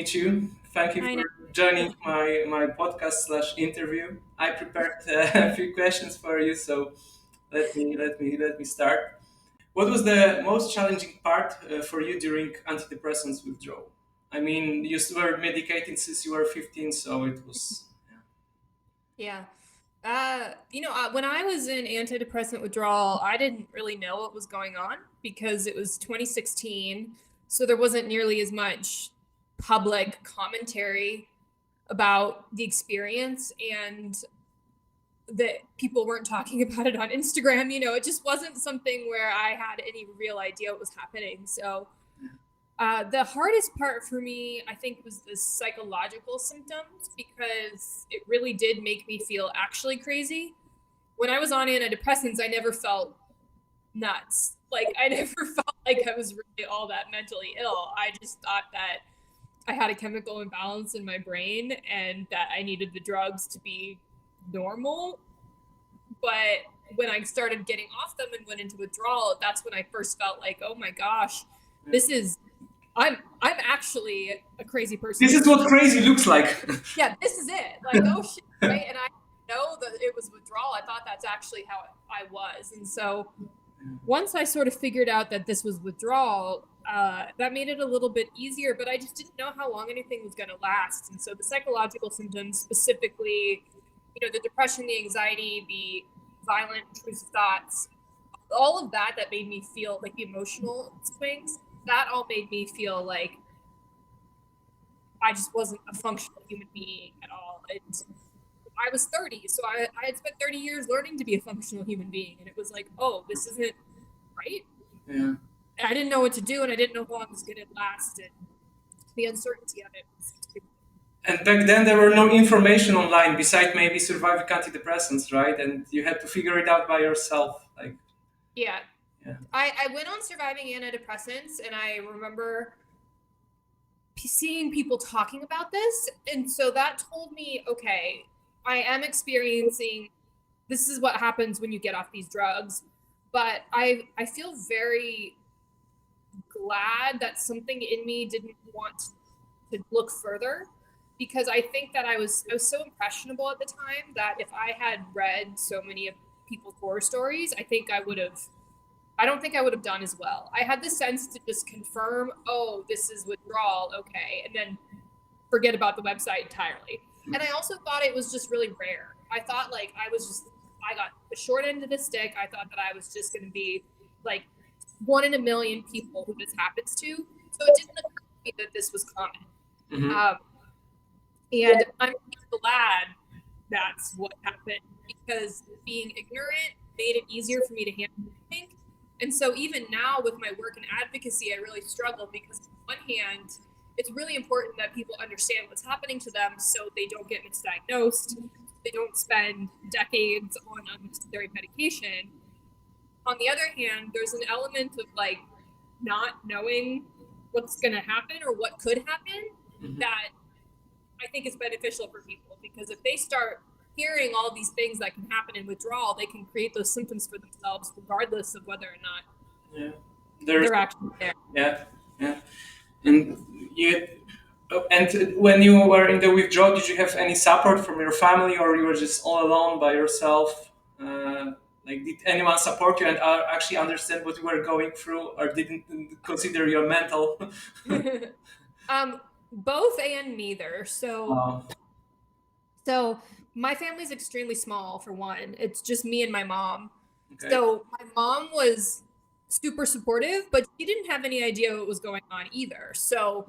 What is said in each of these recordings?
meet you. Thank you I for know. joining my podcast slash interview. I prepared a few questions for you, so let me start. What was the most challenging part for you during antidepressants withdrawal? I mean, you were medicated since you were 15, so it was. Yeah. When I was in antidepressant withdrawal, I didn't really know what was going on because it was 2016. So there wasn't nearly as much public commentary about the experience and that people weren't talking about it on Instagram. It just wasn't something where I had any real idea what was happening. So the hardest part for me, I think, was the psychological symptoms because it really did make me feel actually crazy. When I was on antidepressants, I never felt nuts. Like, I never felt like I was really all that mentally ill. I just thought that I had a chemical imbalance in my brain and that I needed the drugs to be normal. But when I started getting off them and went into withdrawal, that's when I first felt like, oh my gosh, this is I'm actually a crazy person. This is what crazy looks like. Yeah, this is it. Like, oh shit, right? And I know that it was withdrawal. I thought that's actually how I was. And so once I sort of figured out that this was withdrawal, that made it a little bit easier, but I just didn't know how long anything was going to last. And so the psychological symptoms, specifically, the depression, the anxiety, the violent, intrusive thoughts, all of that made me feel like the emotional swings, that all made me feel like I just wasn't a functional human being at all. And I was 30, so I had spent 30 years learning to be a functional human being. And it was like, oh, this isn't right. Yeah. And I didn't know what to do, and I didn't know how long it was going to last. And the uncertainty of it was And back then there were no information online besides maybe surviving antidepressants, right? And you had to figure it out by yourself. Like, yeah. yeah. I went on surviving antidepressants, and I remember seeing people talking about this. And so that told me, okay, I am experiencing this is what happens when you get off these drugs. But I feel very glad that something in me didn't want to look further because I think that I was so impressionable at the time that if I had read so many of people's horror stories, I don't think I would have done as well. I had the sense to just confirm, oh, this is withdrawal, okay, and then forget about the website entirely. And I also thought it was just really rare. I thought like I got the short end of the stick. I thought that I was just going to be like one in a million people who this happens to. So it didn't occur to me that this was common. Mm-hmm. Um, and I'm glad that's what happened because being ignorant made it easier for me to handle, I think. And so even now with my work in advocacy, I really struggle because on one hand, it's really important that people understand what's happening to them so they don't get misdiagnosed, they don't spend decades on unnecessary medication. On the other hand, there's an element of like not knowing what's going to happen or what could happen Mm-hmm. that I think is beneficial for people because if they start hearing all these things that can happen in withdrawal, they can create those symptoms for themselves, regardless of whether or not Yeah. There's they're actually there. yeah, yeah. And you and when you were in the withdrawal, did you have any support from your family, or you were just all alone by yourself? Like, did anyone support you and actually understand what you were going through, or didn't consider your mental? Both and neither. So, uh, so my family's extremely small. For one, it's just me and my mom. okay. So my mom was super supportive, but she didn't have any idea what was going on either. So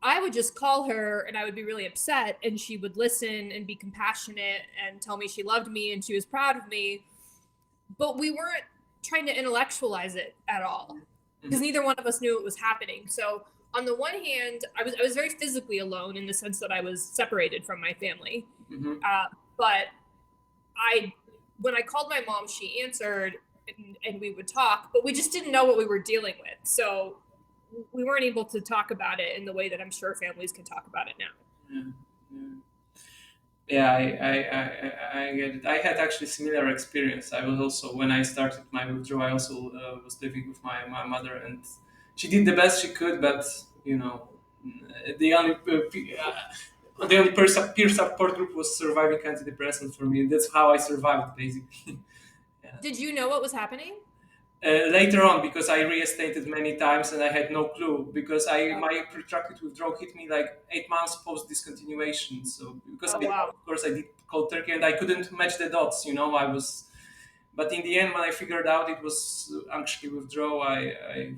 I would just call her and I would be really upset, and she would listen and be compassionate and tell me she loved me and she was proud of me. But we weren't trying to intellectualize it at all because Mhm. neither one of us knew it was happening. So on the one hand, I was very physically alone in the sense that I was separated from my family. Mhm. But I when I called my mom, she answered and we would talk, but we just didn't know what we were dealing with. So we weren't able to talk about it in the way that I'm sure families can talk about it now. Yeah, yeah. Yeah, I get it. I had actually similar experience. I was also when I started my withdrawal, I also was living with my mother, and she did the best she could, but you know, The only peer support group was surviving antidepressant for me. That's how I survived, basically. Yeah. Did you know what was happening? Later on, because I reinstated many times and I had no clue, because Oh, my protracted withdrawal hit me like 8 months post discontinuation. So because oh I, wow. of course I did cold turkey and I couldn't match the dots. I was, but in the end when I figured out it was actually withdrawal, yeah.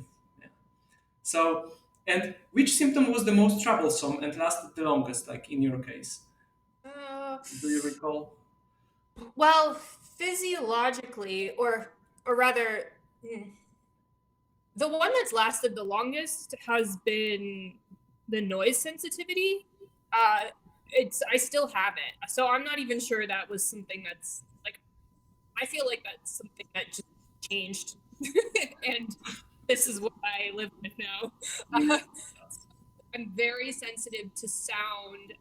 So, and which symptom was the most troublesome and lasted the longest, like in your case? Uh, Do you recall? well, physiologically, or rather, the one that's lasted the longest has been the noise sensitivity. I still have it, so I'm not even sure that was something that's like. I feel like that's something that just changed, and this is what I live with now. Uh, I'm very sensitive to sound,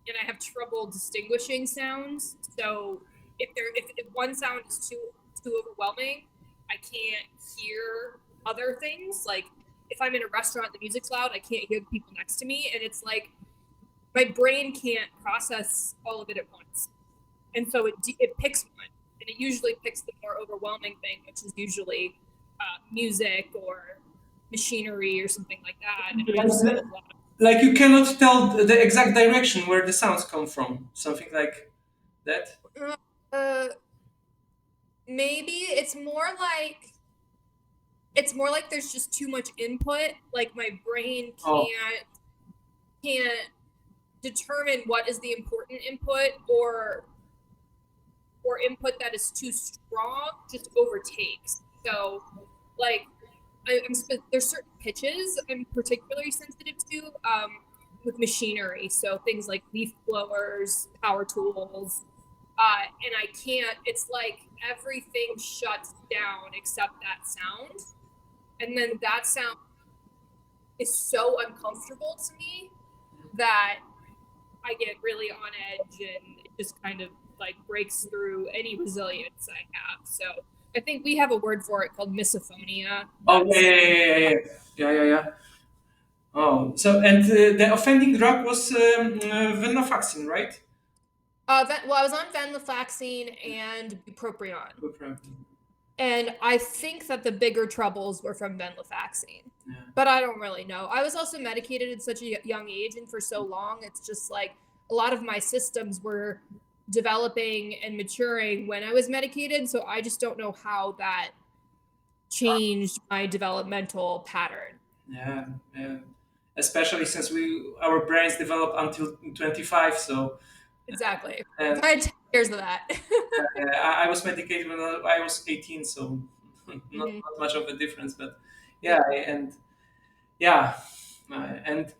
and I have trouble distinguishing sounds. So if one sound is too overwhelming, I can't hear other things. Like if I'm in a restaurant, the music's loud, I can't hear the people next to me, and it's like my brain can't process all of it at once, and so it picks one, and it usually picks the more overwhelming thing, which is usually music or machinery or something like that. And I just have a lot of Like you cannot tell the exact direction where the sounds come from, something like that. uh, maybe it's more like there's just too much input. Like my brain Oh, can't determine what is the important input, or input that is too strong just overtakes. So like there's certain pitches I'm particularly sensitive to, with machinery. So things like leaf blowers, power tools, and I can't. It's like everything shuts down except that sound, and then that sound is so uncomfortable to me that I get really on edge, and it just kind of like breaks through any resilience I have. So I think we have a word for it called misophonia. oh yeah, That's yeah, yeah, yeah, yeah, yeah, yeah. Oh, so and the offending drug was venlafaxine, right? well, I was on venlafaxine and bupropion, Okay. and I think that the bigger troubles were from venlafaxine, Yeah. but I don't really know. I was also medicated at such a young age and for so long. It's just like a lot of my systems were developing and maturing when I was medicated, so I just don't know how that changed my developmental pattern. Yeah, yeah. Especially since our brains develop until 25, so Exactly. uh, I had 10 years of that. I was medicated when I was 18, so Mhm. not much of a difference. But yeah, and yeah, and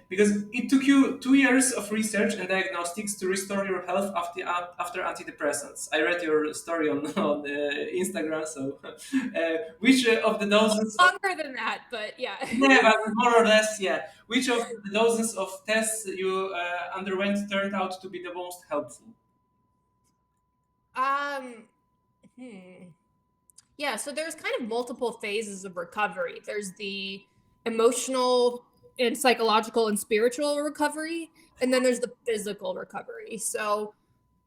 because it took you 2 years of research and diagnostics to restore your health after antidepressants. I read your story on on Instagram. So, which of the doses of Longer than that, but yeah. yeah, but more or less, yeah. Which of the dozens of tests you underwent turned out to be the most helpful? um, hmm. Yeah, so there's kind of multiple phases of recovery. There's the emotional and psychological and spiritual recovery, and then there's the physical recovery. So,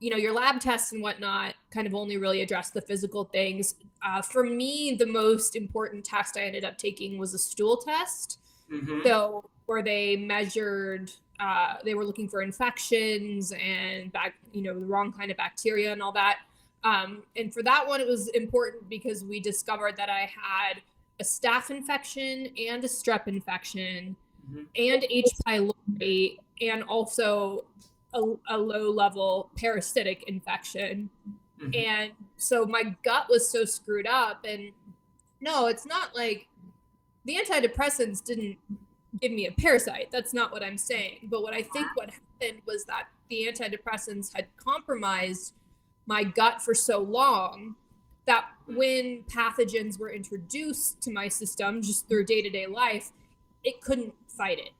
your lab tests and whatnot kind of only really address the physical things. For me, the most important test I ended up taking was a stool test. Mm-hmm. So, where they measured, they were looking for infections and the wrong kind of bacteria and all that. And for that one, it was important because we discovered that I had a staph infection and a strep infection Mm-hmm. and H. pylori, and also a low level parasitic infection. Mm-hmm. And so my gut was so screwed up. And no, it's not like the antidepressants didn't give me a parasite. That's not what I'm saying. But what happened was that the antidepressants had compromised my gut for so long that when pathogens were introduced to my system just through day-to-day life, it couldn't fight it.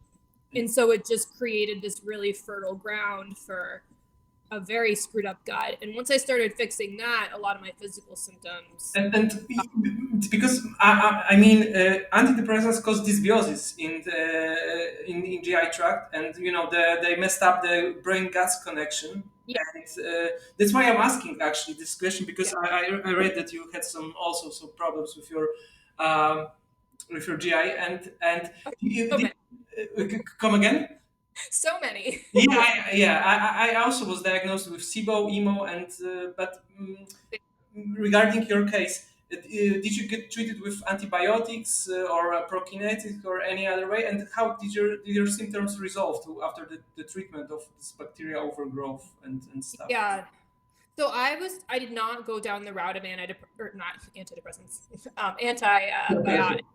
And so it just created this really fertile ground for a very screwed up gut. And once I started fixing that, a lot of my physical symptoms. And because I mean, antidepressants cause dysbiosis in GI tract, and they messed up the brain gut connection, Yeah, and that's why I'm asking actually this question, because yeah. I read that you had some problems um, with your GI, and Oh, you so did many. come again. So many. Yeah, I also was diagnosed with SIBO, emo, and but regarding your case, did you get treated with antibiotics or prokinetics or any other way? And how did your symptoms resolve after the treatment of this bacteria overgrowth and stuff? Yeah. So I did not go down the route of or not antidepressants, Okay. antibiotics.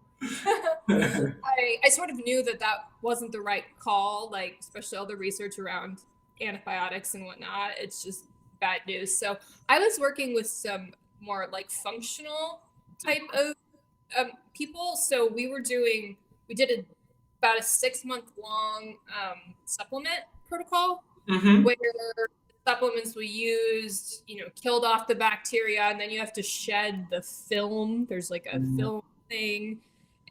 I sort of knew that that wasn't the right call, like especially all the research around antibiotics and whatnot. It's just bad news. So I was working with some more like functional type of people. So we did about a 6 month long supplement protocol Mm-hmm. where supplements we used, killed off the bacteria, and then you have to shed the film. There's like a film thing,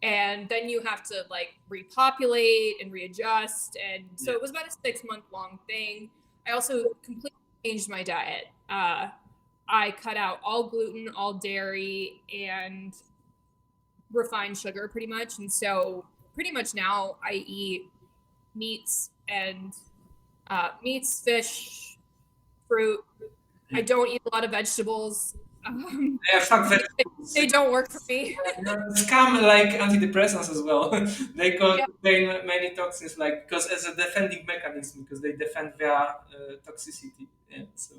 and then you have to like repopulate and readjust. And so Yeah. it was about a 6 month long thing. I also completely changed my diet. I cut out all gluten, all dairy, and refined sugar pretty much. And so pretty much now I eat meats and fish, fruit. I don't eat a lot of vegetables. Yeah, fuck They, vegetables. they don't work for me. Scam like antidepressants as well. They Yeah, contain many toxins, like because as a defending mechanism, because they defend via toxicity. Yeah, so.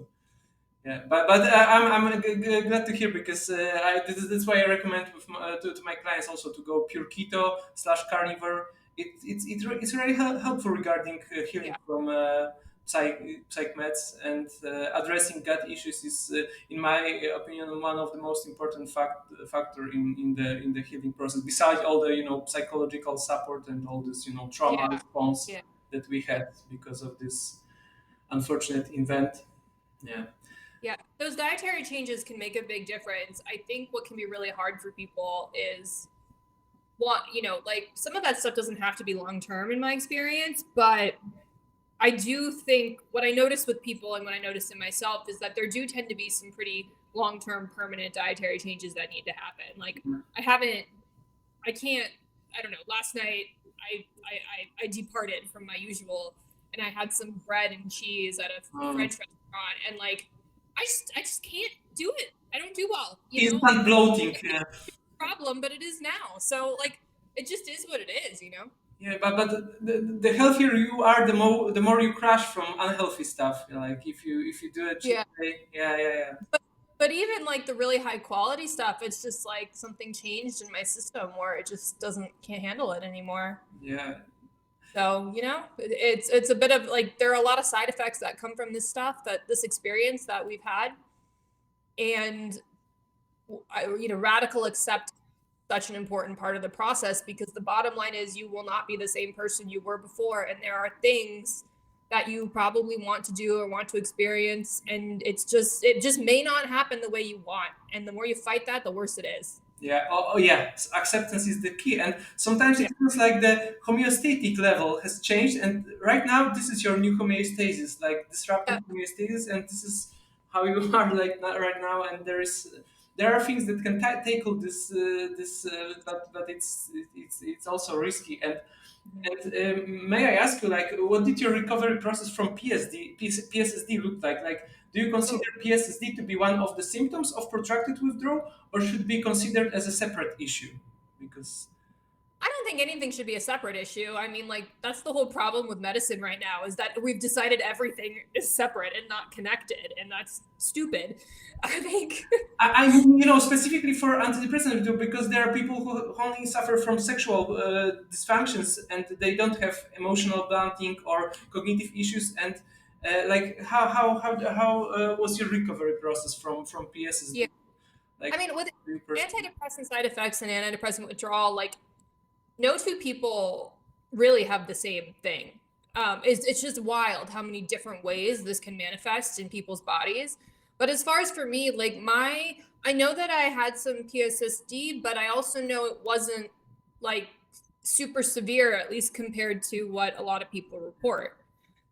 Yeah, but I'm glad to hear, because that's why I recommend to my clients also to go pure keto / carnivore. It's really helpful regarding healing yeah, from psych meds, and addressing gut issues is, in my opinion, one of the most important factor in the healing process. Besides all the psychological support and all this trauma yeah, response yeah, that we yeah. had because of this unfortunate event. Yeah. Yeah, those dietary changes can make a big difference. I think what can be really hard for people is like some of that stuff doesn't have to be long term in my experience, but I do think what I notice with people and what I notice in myself is that there do tend to be some pretty long term permanent dietary changes that need to happen. Like I haven't I can't. I don't know. Last night, I departed from my usual, and I had some bread and cheese at a Um, French restaurant, and like, I just can't do it. I don't do well. Instant bloating. It's Yeah, a problem, but it is now. So like, it just is what it is. yeah, but the healthier you are, the more you crash from unhealthy stuff. Like if you do a cheat Yeah. day, yeah. But even like the really high quality stuff, it's just like something changed in my system where it just doesn't can't handle it anymore. Yeah. So, it's a bit of like there are a lot of side effects that come from this stuff that this experience that we've had. And radical accept such an important part of the process because the bottom line is you will not be the same person you were before. And there are things that you probably want to do or want to experience. And it just may not happen the way you want. And the more you fight that, the worse it is. Yeah, yeah. Acceptance is the key, and sometimes Yeah. it feels like the homeostatic level has changed, and right now this is your new homeostasis, like Yeah. disrupting homeostasis, and this is how you are like right now. And there are things that can tackle but it's also risky. And may I ask you, like, what did your recovery process from PSSD look like? Like, do you consider Oh, PSSD to be one of the symptoms of protracted withdrawal, or should be considered as a separate issue? Because I don't think anything should be a separate issue. I mean, like, that's the whole problem with medicine right now is that we've decided everything is separate and not connected, and that's stupid. I think. I mean, specifically for antidepressant withdrawal, because there are people who only suffer from sexual dysfunctions, and they don't have emotional blunting or cognitive issues. And like, how was your recovery process from Yeah. PSSD? I Like, mean, with you personally? antidepressant side effects and antidepressant withdrawal, like, no two people really have the same thing. It's just wild how many different ways this can manifest in people's bodies. But as far as for me, like I know that I had some PSSD, but I also know it wasn't like super severe, at least compared to what a lot of people report.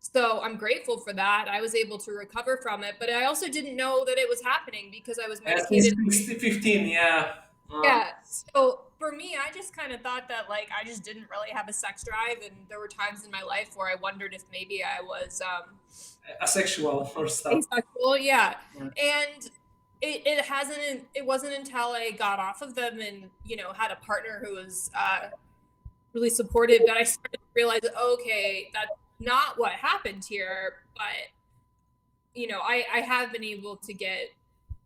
So I'm grateful for that. I was able to recover from it, but I also didn't know that it was happening because I was medicated. Since 15, yeah. Yeah. So for me, I just kind of thought that like I just didn't really have a sex drive, and there were times in my life where I wondered if maybe I was Asexual or stuff. asexual. Yeah. Yeah. And it wasn't until I got off of them and had a partner who was really supportive that I started to realize, okay, that's not what happened here, but I have been able to get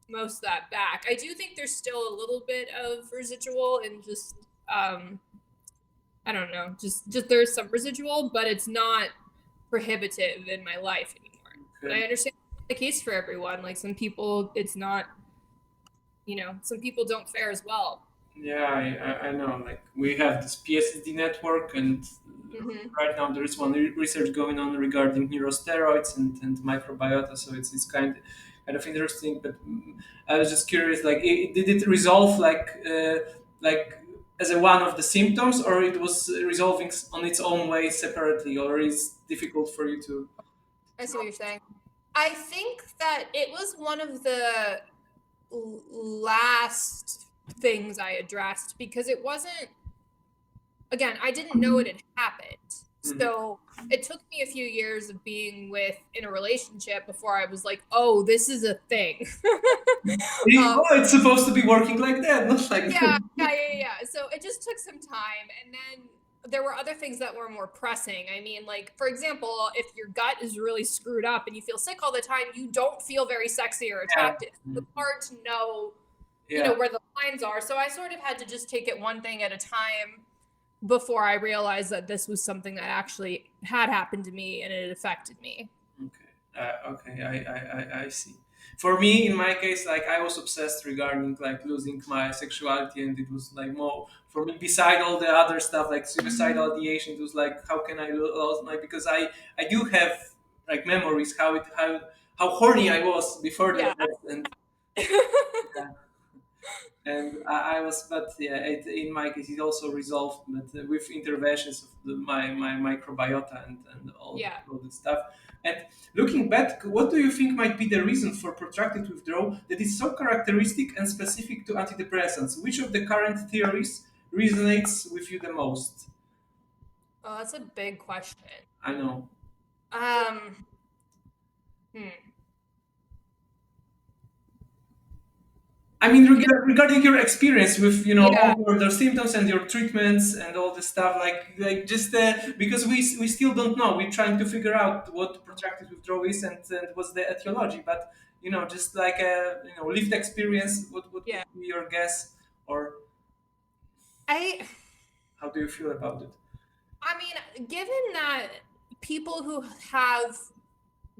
most of that back. I do think there's still a little bit of residual and just I don't know, just there's some residual, but it's not prohibitive in my life anymore. And I Okay. understand the case for everyone. Like some people it's not, some people don't fare as well. Yeah, I know. Like we have this PSSD network, and Mm-hmm. right now there is one research going on regarding neurosteroids and microbiota. So it's kind of interesting. But I was just curious, like, did it resolve like as a one of the symptoms, or it was resolving on its own way separately, or is difficult for you to? I see what you're saying. I think that it was one of the last things I addressed because it wasn't, again, I didn't know it had happened. Mhm. So it took me a few years of being in a relationship before I was like, oh, this is a thing. um, Oh, it's supposed to be working like that, not like yeah, that. So it just took some time. And then there were other things that were more pressing. I mean, like, for example, if your gut is really screwed up and you feel sick all the time, you don't feel very sexy or Yeah. attractive. It's hard to know, Yeah. where the lines are. So I sort of had to just take it one thing at a time before I realized that this was something that actually had happened to me and it affected me. Okay. Okay. I see. For me, in my case, like I was obsessed regarding like losing my sexuality, and it was like more for me. Beside all the other stuff, like suicidal ideation, it was like how can I lose my because I do have like memories how horny I was before Yeah. that, and yeah, and I was, but yeah, in my case, it also resolved, but with interventions of my microbiota and Yeah. all the stuff. And looking back, what do you think might be the reason for protracted withdrawal that is so characteristic and specific to antidepressants? Which of the current theories resonates with you the most? Oh, that's a big question. I know. Um, hmm. I mean, You know, regarding your experience with all yeah, your symptoms and your treatments and all this stuff, like just because we still don't know, we're trying to figure out what protracted withdrawal is and what's the etiology. But just like a lived experience, what would yeah. be your guess, or I how do you feel about it? I mean, people who have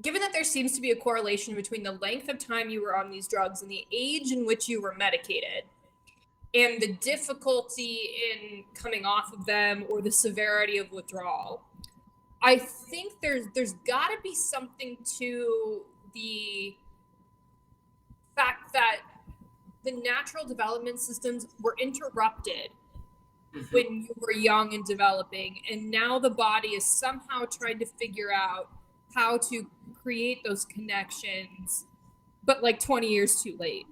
given that there seems to be a correlation between the length of time you were on these drugs and the age in which you were medicated and the difficulty in coming off of them or the severity of withdrawal. I think there's got to be something to the fact that the natural development systems were interrupted Mhm. when you were young and developing, and now the body is somehow trying to figure out how to create those connections, but like 20 years too late.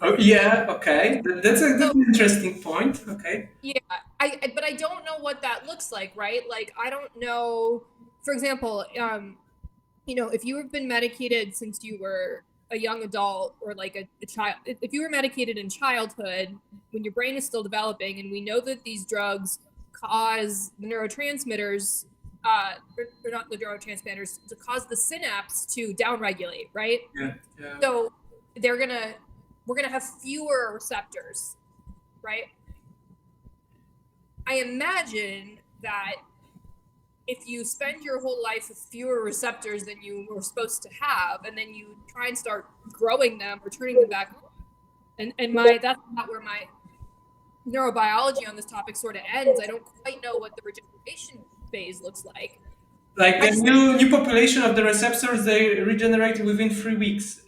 Oh, yeah, okay, that's So an interesting point. Okay. yeah, but I don't know what that looks like, right? Like I don't know, for example, if you have been medicated since you were a young adult or like a child, if you were medicated in childhood when your brain is still developing, and we know that these drugs cause the neurotransmitters, or not the neurotransmitters, to cause the synapse to downregulate, right? Yeah, yeah. So they're gonna, we're gonna have fewer receptors, right? I imagine that if you spend your whole life with fewer receptors than you were supposed to have, and then you try and start growing them or turning them back on, and that's not where my neurobiology on this topic sort of ends. I don't quite know what the regeneration phase looks like. Like I the just new population of the receptors, they regenerate within 3 weeks.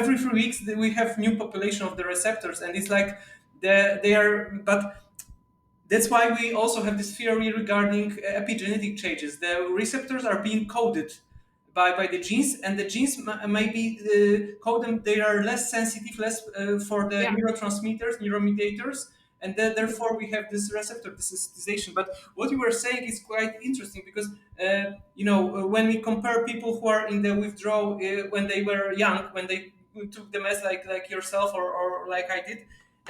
Every 3 weeks we have new population of the receptors, and it's like they are. But that's why we also have this theory regarding epigenetic changes. The receptors are being coded by the genes, and the genes maybe code them. They are less sensitive, less for the yeah. neurotransmitters, neuromediators, and therefore we have this receptor desensitization. But what you were saying is quite interesting because when we compare people who are in the withdrawal when they were young, when they took the meds like yourself or like I did,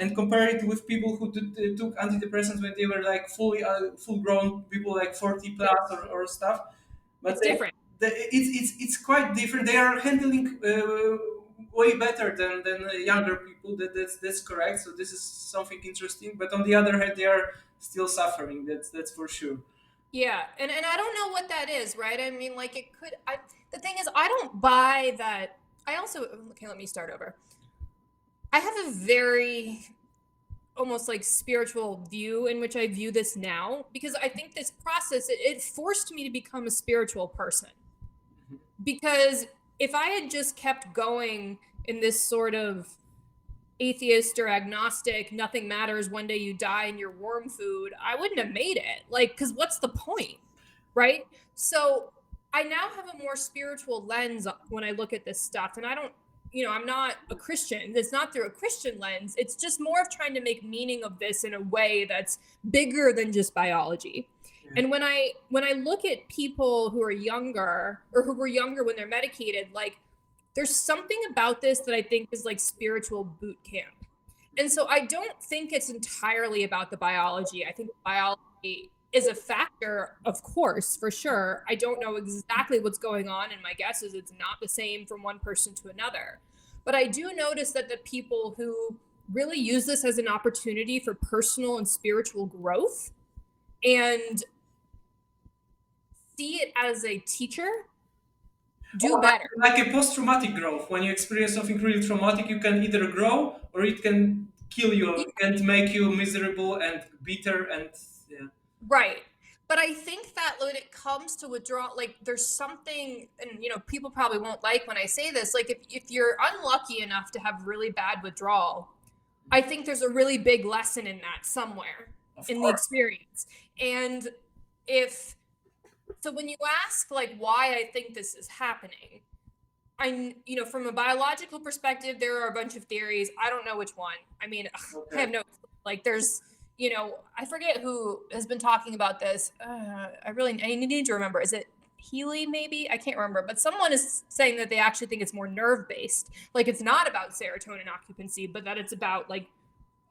and compare it with people who took antidepressants when they were like full grown people like 40 Yeah, plus or stuff, but it's different. it's quite different. They are handling way better than younger people. That's correct. So this is something interesting. But on the other hand, they are still suffering. That's for sure. Yeah, and I don't know what that is, right? I mean, like it could. The thing is, I don't buy that. I also okay. Let me start over. I have a very almost like spiritual view in which I view this now because I think this process it forced me to become a spiritual person. Because if I had just kept going in this sort of atheist or agnostic, nothing matters, one day you die and you're worm food, I wouldn't have made it. Like, because what's the point? Right? So I now have a more spiritual lens when I look at this stuff. And I don't, I'm not a Christian. It's not through a Christian lens. It's just more of trying to make meaning of this in a way that's bigger than just biology. Yeah. And when I look at people who are younger or who were younger when they're medicated, like there's something about this that I think is like spiritual boot camp. And so I don't think it's entirely about the biology. I think biology is a factor, of course, for sure. I don't know exactly what's going on, and my guess is it's not the same from one person to another. But I do notice that the people who really use this as an opportunity for personal and spiritual growth and see it as a teacher do Or better. like a post-traumatic growth. When you experience something really traumatic, you can either grow or it can kill you and make you miserable and bitter and yeah. Right. But I think that when it comes to withdrawal, like there's something, and people probably won't like when I say this, like if you're unlucky enough to have really bad withdrawal, I think there's a really big lesson in that somewhere Of in the course. experience. And if so when you ask like why I think this is happening, from a biological perspective, there are a bunch of theories. I don't know which one. I mean, I have Okay. no like there's I forget who has been talking about this. I need to remember. Is it Healy maybe? I can't remember. But someone is saying that they actually think it's more nerve based. Like it's not about serotonin occupancy, but that it's about like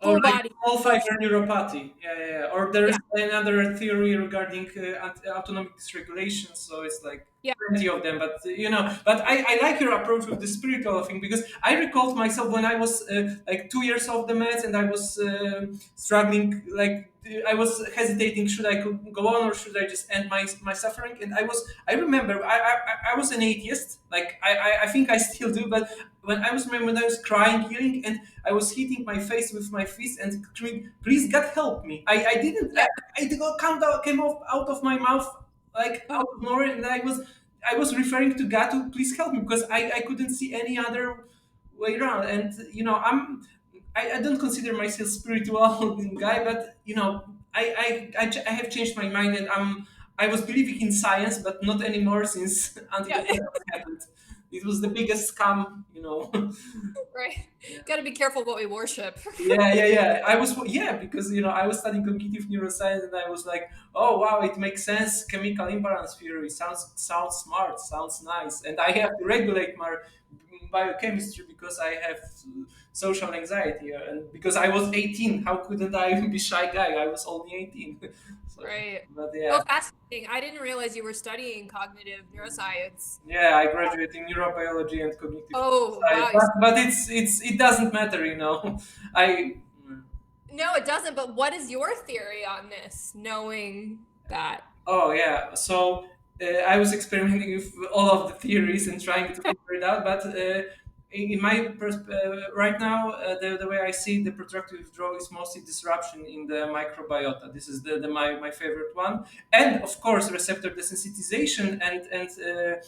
Or full like body small fiber emotion. neuropathy. Yeah, yeah, yeah. Or there is Yeah. another theory regarding autonomic dysregulation. So it's like Yeah. plenty of them. But but I like your approach with the spiritual thing because I recalled myself when I was like 2 years off the meds and I was struggling. Like I was hesitating, should I go on or should I just end my suffering? And I remember I was an atheist. Like I think I still do, but when I was crying, healing, and I was hitting my face with my fist and screaming, "Please, God, help me!" I didn't. Yeah. I did not come out, came off out of my mouth like Oh, out of nowhere, and I was referring to God to please help me because I couldn't see any other way around. And I don't consider myself spiritual guy, but I have changed my mind and I was believing in science, but not anymore since yeah. antidepressants happened. It was the biggest scam. Right. Yeah. Got to be careful what we worship. Yeah, yeah, yeah. Because I was studying cognitive neuroscience, and I was like, oh wow, it makes sense. Chemical imbalance theory sounds smart, sounds nice, and I have to regulate my biochemistry because I have social anxiety, and because I was 18, how couldn't I be shy guy? I was only 18. So, Right. but Oh, yeah. fascinating. I didn't realize you were studying cognitive neuroscience. Yeah, I graduated in neurobiology and cognitive Oh, science, wow. but it doesn't matter. I No, it doesn't. But what is your theory on this, knowing that? Oh yeah, so I was experimenting with all of the theories and trying to figure it out. But in my right now, the way I see the protracted withdrawal is mostly disruption in the microbiota. This is my favorite one, and of course receptor desensitization and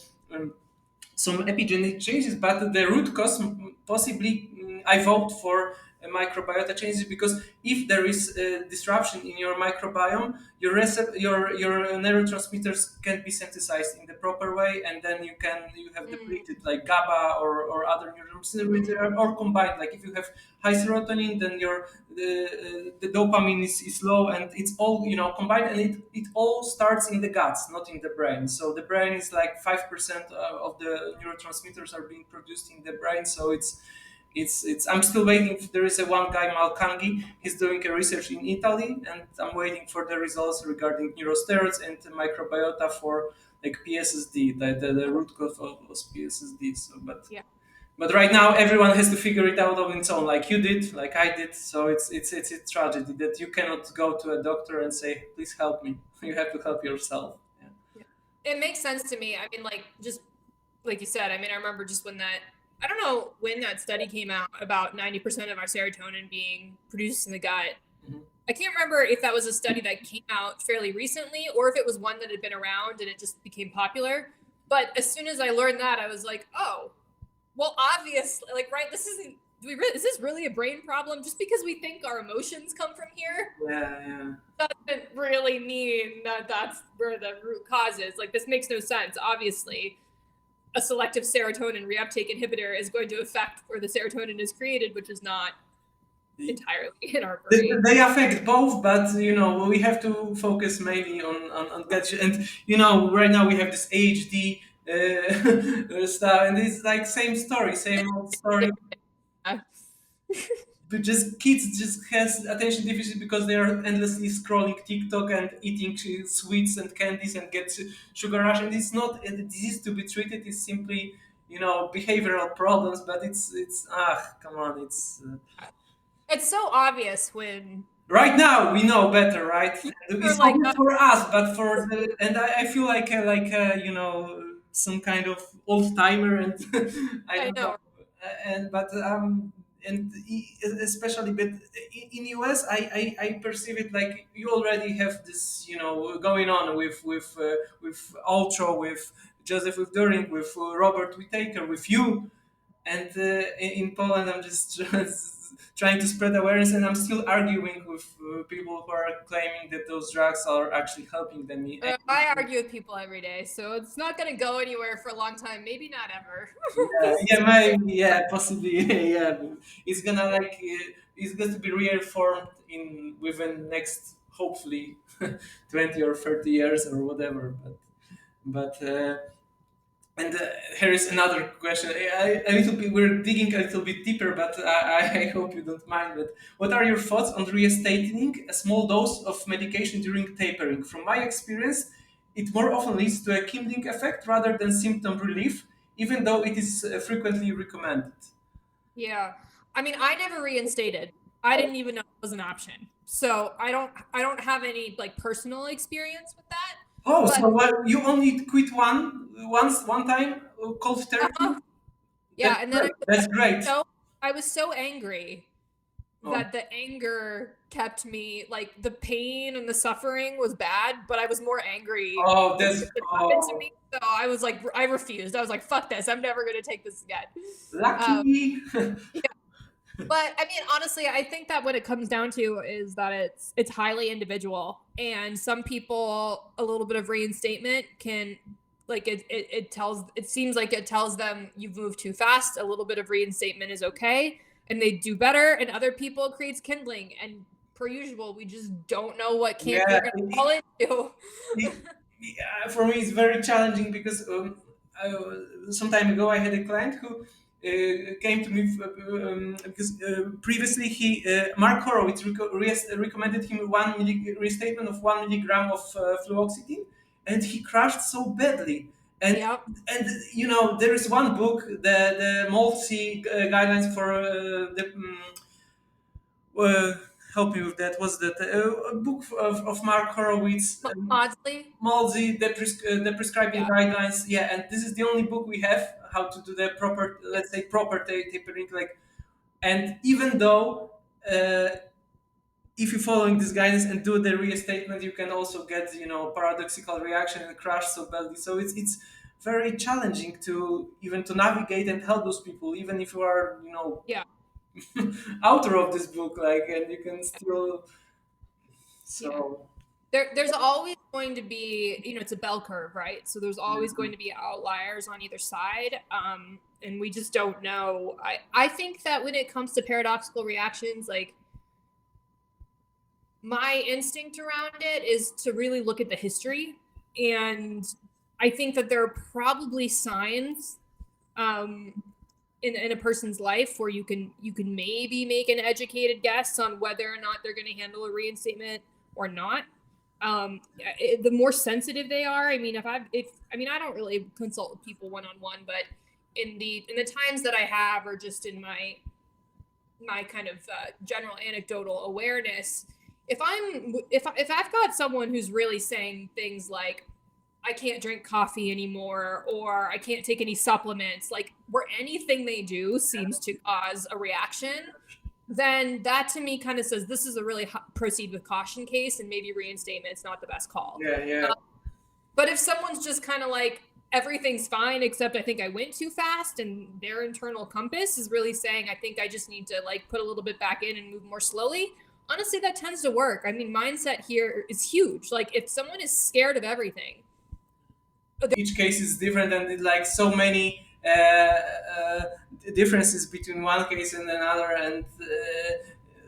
some epigenetic changes, but the root cause possibly I vote for microbiota changes, because if there is disruption in your microbiome, your neurotransmitters can't be synthesized in the proper way, and then you have Mm, depleted like GABA or other neurotransmitters, or combined. Like if you have high serotonin, then the dopamine is low, and it's all combined, and it all starts in the guts, not in the brain. So the brain is like 5% of the neurotransmitters are being produced in the brain. So it's I'm still waiting. There is a one guy, Malkangi. He's doing a research in Italy, and I'm waiting for the results regarding neurosteroids and microbiota for like PSSD, the root cause of was PSSD. So, yeah. but right now everyone has to figure it out on its own, like you did, like I did. So it's a tragedy that you cannot go to a doctor and say, "Please help me." You have to help yourself. Yeah. Yeah. It makes sense to me. I mean, like, just like you said, I mean, I remember just when I don't know when that study came out about 90% of our serotonin being produced in the gut. Mhm. I can't remember if that was a study that came out fairly recently or if it was one that had been around and it just became popular. But as soon as I learned that, I was like, oh, well, obviously, like, right, this isn't, is this really a brain problem? Just because we think our emotions come from here Yeah, doesn't really mean that that's where the root cause is. Like, this makes no sense. Obviously, a selective serotonin reuptake inhibitor is going to affect where the serotonin is created, which is not yeah. entirely in our They, brain. they affect both, but we have to focus mainly on gut. And right now we have this ADHD stuff, and it's like same story, same old story. Yeah. But just kids just has attention deficit because they are endlessly scrolling TikTok and eating sweets and candies and get sugar rush. And it's not a disease to be treated. It's simply behavioral problems. But it's come on, it's. It's so obvious when Right now we know better, right? And you're it's like, obvious for us, but for the and I feel like some kind of old timer, and I I don't know, know. and but especially but in US I perceive it like you already have this going on with Ultra, with Joseph, with Doring, with Robert Whittaker, with you, and in Poland, I'm just trying to spread awareness, and I'm still arguing with people who are claiming that those drugs are actually helping them. I argue with people every day, so it's not going to go anywhere for a long time. Maybe not ever. Yeah, yeah, maybe, yeah, possibly, yeah. It's gonna it's going to be reformed in within next, hopefully, 20 or 30 years or whatever. But. And here is another question. A little bit, we're digging a little bit deeper, but I hope you don't mind. But what are your thoughts on reinstating a small dose of medication during tapering? From my experience, it more often leads to a kindling effect rather than symptom relief, even though it is frequently recommended. Yeah. I mean, I never reinstated. I didn't even know it was an option. So I don't have any like personal experience with that. Oh, But so you only quit one time cold therapy? uh, yeah, and then That's great. so I was so angry Oh, that the anger kept me like the pain and the suffering was bad, but I was more angry oh, because that's it happened to oh, me. So I was like, I refused. I was like, fuck this. I'm never gonna take this again. Um, lucky. yeah. But I mean, honestly, I think that what it comes down to is that it's highly individual, and some people a little bit of reinstatement can like it seems like it tells them you've moved too fast. A little bit of reinstatement is okay, and they do better. And other people it creates kindling, and per usual, we just don't know what camp Yeah, you're gonna fall into. yeah, for me it's very challenging because some time ago I had a client who came to me because previously he Mark Horowitz recommended him restatement of 1 milligram of fluoxetine, and he crashed so badly. And Yep. there is one book, the MOLSI guidelines for the help me with that. Was that a book of Mark Horowitz, Maudsley. Malsey, the prescribing Yeah. guidelines? Yeah, and this is the only book we have how to do the proper, Yeah. let's say, proper tapering. Like, and even though if you're following this guidance and do the reinstatement, you can also get, paradoxical reaction and crash so badly. So it's very challenging to even to navigate and help those people, even if you are, Yeah. author of this book, like, and you can still. Yeah. So There's always going to be, it's a bell curve, right? So there's always going to be outliers on either side. And we just don't know. I think that when it comes to paradoxical reactions, like, my instinct around it is to really look at the history. And I think that there are probably signs in a person's life where you can maybe make an educated guess on whether or not they're going to handle a reinstatement or not. The more sensitive they are, I mean, I don't really consult with people one-on-one, but in the times that I have, or just in my kind of general anecdotal awareness, if I've got someone who's really saying things like, I can't drink coffee anymore, or I can't take any supplements, like, where anything they do seems to cause a reaction, then that to me kind of says this is a really proceed with caution case, and maybe reinstatement's not the best call. yeah. But if someone's just kind of like, everything's fine except I think I went too fast, and their internal compass is really saying, I think I just need to like put a little bit back in and move more slowly, honestly, that tends to work. I mean, mindset here is huge. Like, if someone is scared of everything, Each case is different, and like so many differences between one case and another, and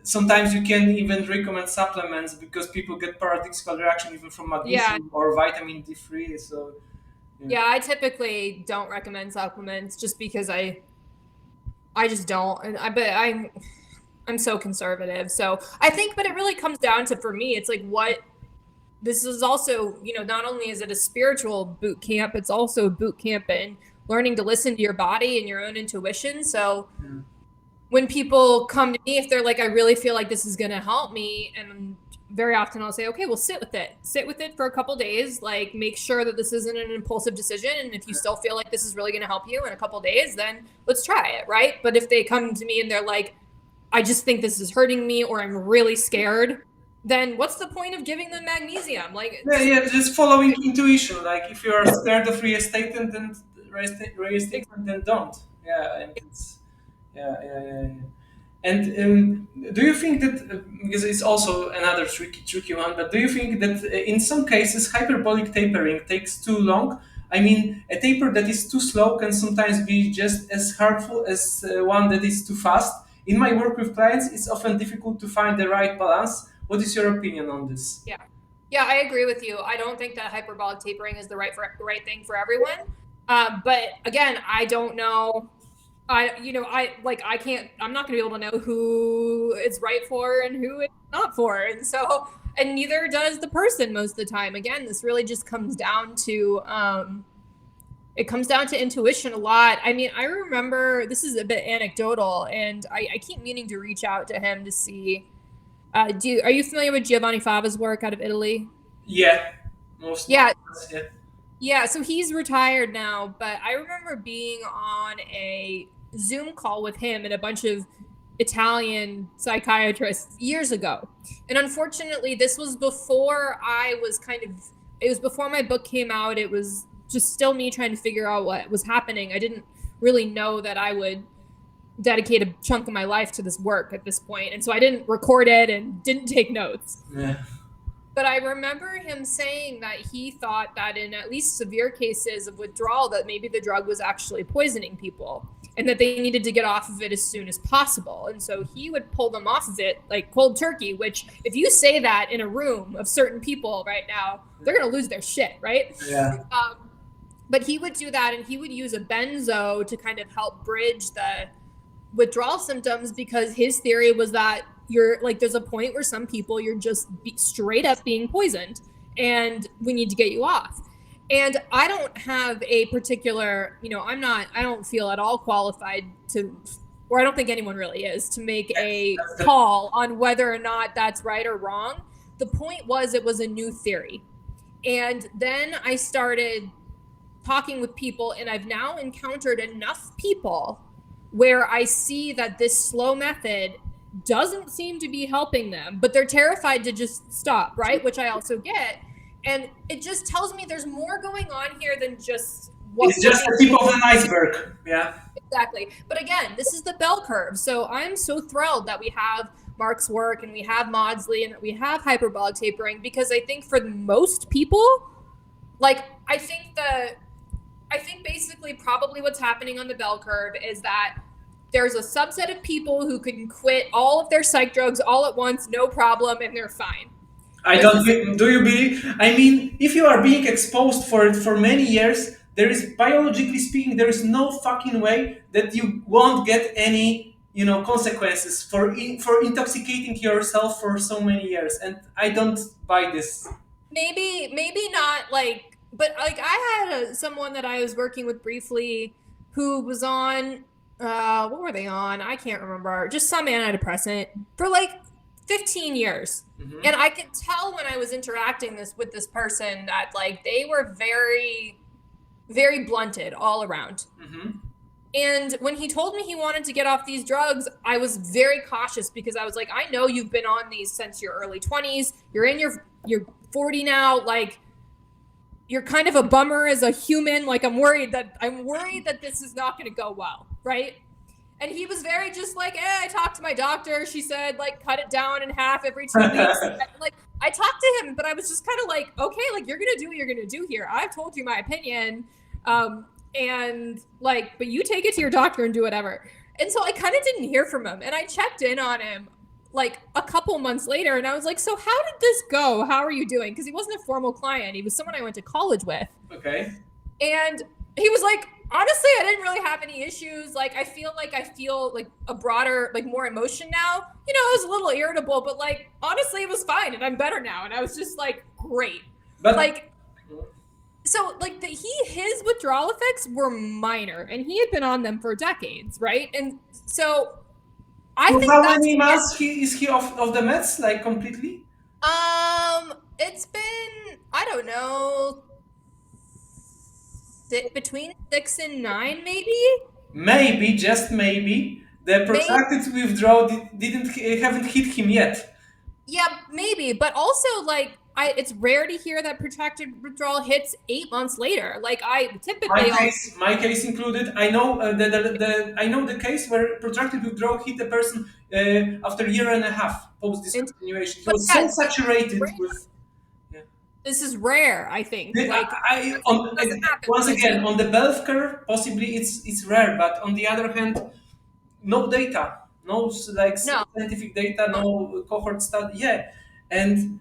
sometimes you can even recommend supplements because people get paradoxical reaction even from yeah, magnesium or vitamin D3. So yeah, I typically don't recommend supplements just because I just don't. But I'm so conservative. So I think, but it really comes down to, for me, it's like, this is also, not only is it a spiritual boot camp, it's also a boot camp in learning to listen to your body and your own intuition. So when people come to me, if they're like, I really feel like this is going to help me, and very often I'll say, okay, well, sit with it for a couple days, like, make sure that this isn't an impulsive decision. And if you still feel like this is really going to help you in a couple days, then let's try it. Right. But if they come to me and they're like, I just think this is hurting me, or I'm really scared, then what's the point of giving them magnesium? Like, just following intuition. Like, if you are scared of reinstatement, then reinstatement, then don't. Yeah, and it's yeah. And do you think that, because it's also another tricky one, but do you think that in some cases hyperbolic tapering takes too long? I mean, a taper that is too slow can sometimes be just as harmful as one that is too fast. In my work with clients, it's often difficult to find the right balance. What is your opinion on this? yeah. Yeah, I agree with you. I don't think that hyperbolic tapering is the right thing for everyone. But again, I don't know. I can't, I'm not going to be able to know who it's right for and who it's not for. And so, and neither does the person most of the time. Again, this really just comes down to, it comes down to intuition a lot. I mean, I remember, this is a bit anecdotal, and I keep meaning to reach out to him to see, are you familiar with Giovanni Fava's work out of Italy? Yeah, most. Yeah. Yeah. Yeah, so he's retired now, but I remember being on a Zoom call with him and a bunch of Italian psychiatrists years ago. And unfortunately, this was before it was before my book came out. It was just still me trying to figure out what was happening. I didn't really know that I would dedicate a chunk of my life to this work at this point. And so I didn't record it and didn't take notes. Yeah. But I remember him saying that he thought that in at least severe cases of withdrawal, that maybe the drug was actually poisoning people and that they needed to get off of it as soon as possible. And so he would pull them off of it like cold turkey, which, if you say that in a room of certain people right now, they're going to lose their shit, right? Yeah. But he would do that, and he would use a benzo to kind of help bridge the withdrawal symptoms, because his theory was that you're like, there's a point where some people, you're just straight up being poisoned, and we need to get you off. And I don't have a particular, I don't feel at all qualified to or I don't think anyone really is, to make Yes, a call on whether or not that's right or wrong. The point was it was a new theory. And then I started talking with people, and I've now encountered enough people where I see that this slow method doesn't seem to be helping them, but they're terrified to just stop, right? Which I also get. And it just tells me there's more going on here than just what it's we're just being the tip of told. an iceberg. Yeah. Exactly. But again, this is the bell curve. So I'm so thrilled that we have Mark's work and we have Maudsley and that we have hyperbolic tapering, because I think for most people, like I think basically probably what's happening on the bell curve is that there's a subset of people who can quit all of their psych drugs all at once, no problem, and they're fine. I There's don't. this Do you believe? I mean, if you are being exposed for it for many years, there is biologically speaking, there is no fucking way that you won't get any, consequences for intoxicating yourself for so many years. And I don't buy this. maybe not like, but like I had someone that I was working with briefly who was on what were they on? I can't remember. Just some antidepressant for like 15 years. Mhm. And I could tell when I was interacting with this person that like they were very very blunted all around. Mhm. And when he told me he wanted to get off these drugs, I was very cautious because I was like, I know you've been on these since your early 20s. You're in your 40 now. Like, you're kind of a bummer as a human. Like, I'm worried that this is not going to go well, right? And he was very just like, I talked to my doctor. She said, like, cut it down in half every 2 weeks. Like, I talked to him, but I was just kind of like, okay, like, you're going to do what you're going to do here. I've told you my opinion. And like, but you take it to your doctor and do whatever. And so I kind of didn't hear from him. And I checked in on him like a couple months later, and I was like, so how did this go? How are you doing? Because he wasn't a formal client. He was someone I went to college with. Okay. And he was like, honestly, I didn't really have any issues. Like, I feel like a broader, like more emotion now. You know, I was a little irritable, but like, honestly, it was fine. And I'm better now. And I was just like, great. But Like, so like his withdrawal effects were minor, and he had been on them for decades, right? And so I for think how that's many months is he off the meds, like completely? it's been, I don't know, between 6 and 9 maybe. Maybe, just maybe, the Maybe, protracted withdrawal didn't haven't hit him yet. yeah, maybe, but also like it's rare to hear that protracted withdrawal hits 8 months later. Like I typically My case included. I know I know the case where protracted withdrawal hit a person after a year and a half post discontinuation. He but was so yeah, saturated with. Yeah. this is rare, I think. Like doesn't happen Once when I see. again, on the bell curve, possibly it's rare, but on the other hand, no data, no like No. scientific data, no cohort study. Yeah, and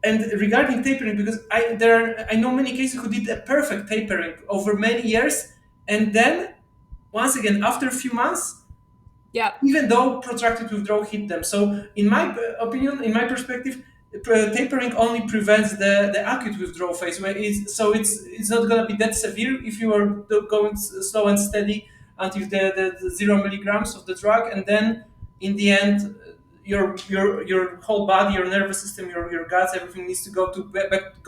and regarding tapering, because I know many cases who did a perfect tapering over many years, and then once again after a few months, Yeah. even though protracted withdrawal hit them. So, in my opinion, in my perspective, tapering only prevents the acute withdrawal phase. So it's not going to be that severe if you are going slow and steady until the 0 milligrams of the drug, and then in the end, your whole body, your nervous system, your guts, everything needs to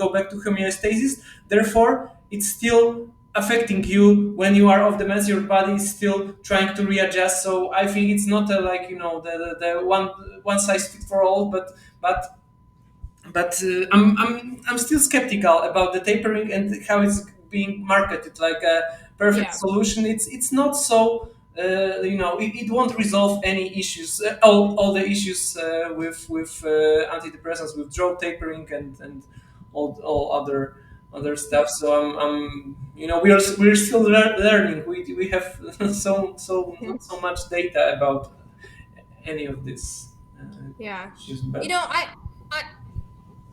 go back to homeostasis. Therefore, it's still affecting you when you are off the meds. Your body is still trying to readjust. So I think it's not a, like, the one size fit for all, but I'm still skeptical about the tapering and how it's being marketed like a perfect Yeah. solution. It's not so. It won't resolve any issues, all the issues with antidepressants, withdrawal tapering, and all other stuff. So we're still learning. We have not so much data about any of this Yeah. issues, You but know, I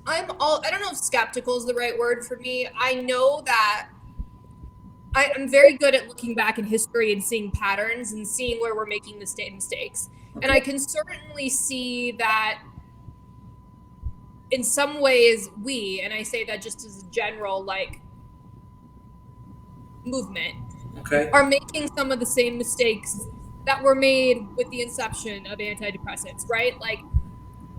I don't know if skeptical is the right word for me. I know that I'm very good at looking back in history and seeing patterns and seeing where we're making the same mistakes. And okay. I can certainly see that in some ways and I say that just as a general like movement, Okay. are making some of the same mistakes that were made with the inception of antidepressants, right? Like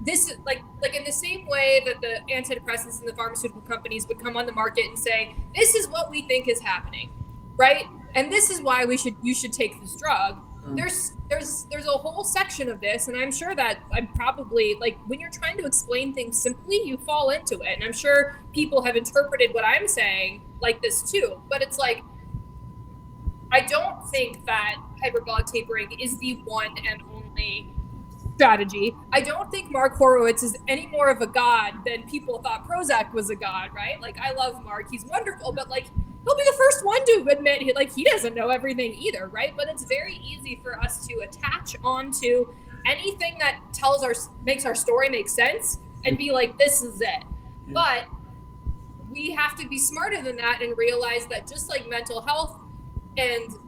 this, like in the same way that the antidepressants and the pharmaceutical companies would come on the market and say, this is what we think is happening, right? And this is why you should take this drug. There's a whole section of this, and I'm sure that I'm probably like, when you're trying to explain things simply, you fall into it. And I'm sure people have interpreted what I'm saying like this too. But it's like, I don't think that hyperbolic tapering is the one and only strategy. I don't think Mark Horowitz is any more of a god than people thought Prozac was a god, right? Like, I love Mark, he's wonderful, but like, he'll be the first one to admit he doesn't know everything either, right? But it's very easy for us to attach onto anything that makes our story make sense and be like, this is it. Yeah. But we have to be smarter than that and realize that just like mental health and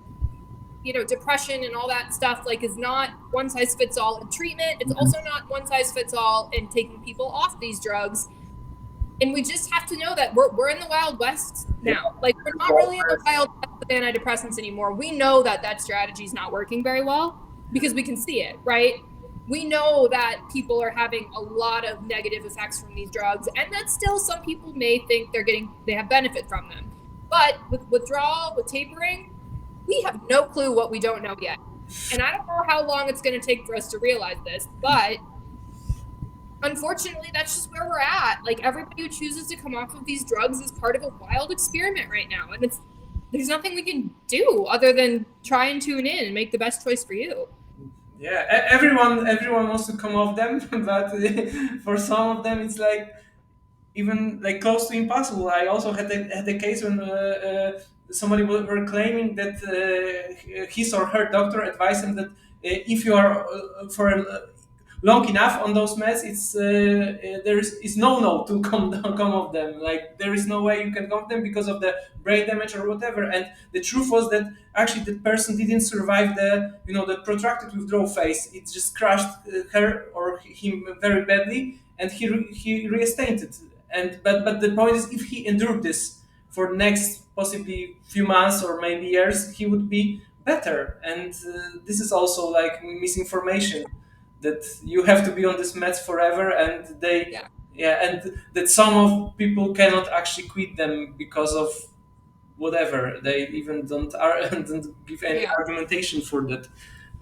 depression and all that stuff, like, is not one size fits all in treatment. It's also not one size fits all in taking people off these drugs. And we just have to know that we're in the Wild West now. Like, we're not really in the Wild West with antidepressants anymore. We know that strategy is not working very well because we can see it, right? We know that people are having a lot of negative effects from these drugs, and that still some people may think they have benefit from them. But with withdrawal, with tapering, we have no clue what we don't know yet. And I don't know how long it's going to take for us to realize this, but unfortunately, that's just where we're at. Like, everybody who chooses to come off of these drugs is part of a wild experiment right now. And there's nothing we can do other than try and tune in and make the best choice for you. Yeah, everyone wants to come off them, but for some of them, it's like even like close to impossible. I also had a case when somebody were claiming that his or her doctor advised them that if you are for long enough on those meds, there is no to come off them. Like, there is no way you can come off them because of the brain damage or whatever. And the truth was that actually the person didn't survive the protracted withdrawal phase. It just crushed her or him very badly, and he reinstated. And but the point is, if he endured this for next possibly few months or maybe years, he would be better. And this is also like misinformation, that you have to be on this meds forever, and Yeah. and that some of people cannot actually quit them because of whatever. They even don't give any Yeah. argumentation for that.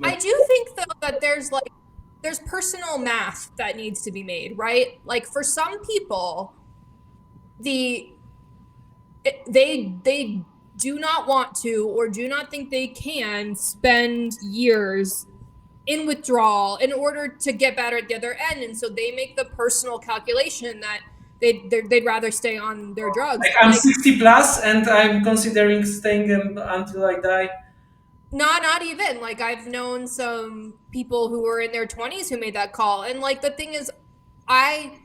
I But do think, though, that there's personal math that needs to be made, right? Like, for some people, the they do not want to or do not think they can spend years in withdrawal in order to get better at the other end, and so they make the personal calculation that they'd rather stay on their drugs. like, And I'm like, 60 plus and I'm considering staying until I die. not even, like, I've known some people who were in their 20s who made that call. And like, the thing is, I,